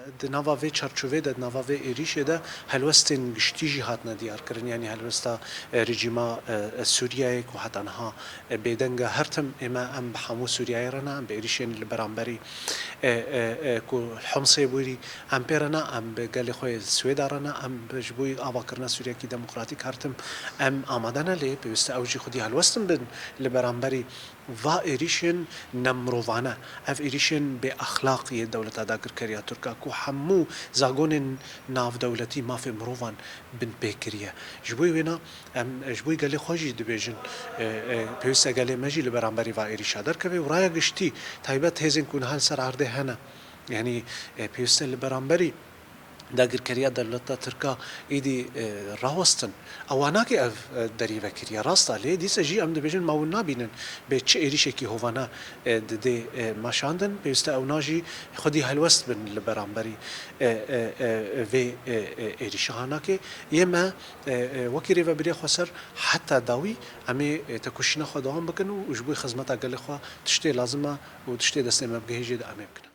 د ناوا وی چارچوبه د ناوا وی ایریشه ده هلوستن گشتی جهات ندیار کردن یعنی هلوستا رژیما سوریه کو حتی انها بدنگ هرتم اما ام بحمو سوریه رنا ام بایریشن لبرانبری کو حمصه بوری ام پیرنا ام بگل خوی سویدارنا ام بجبوی آوا کرنا سوریه کی دموکراتیک هرتم ام آمدنا لی بیست اوجی خودی هلوستن بن لبرانبری و ایریشن نمروانه اف ایریشن به اخلاقی دولت داگر کریا ترکا کو همو زاگون ناف دولتی ما في مروان بن بكريه جبوي وينا جبوي قال لي خوجي دبيجن بيوسا قال لي ماجي لبرانبري فايري شادر كبي ورايا قشتي تايبت هيزن كون هال سر عرضه هنا يعني بيوسا لبرانبري داگر کریا دولت ترکا ایدی راوستن اواناکی اف دریوه کریا راستا لی دیسه جی ام دبیجن ماون نابینن به چه ایریشه کی هوانا ده ماشاندن بیسته اوناجی خودی هلوست بن لبرانبری و ایریشه هانا که یما وکی و بری خسر حتی داوی امی تکوشینا خداوم بکنو و جبوی خدمت اگل خوا تشتی لازمه و تشتی دست امام گهیجی ده امی بکنه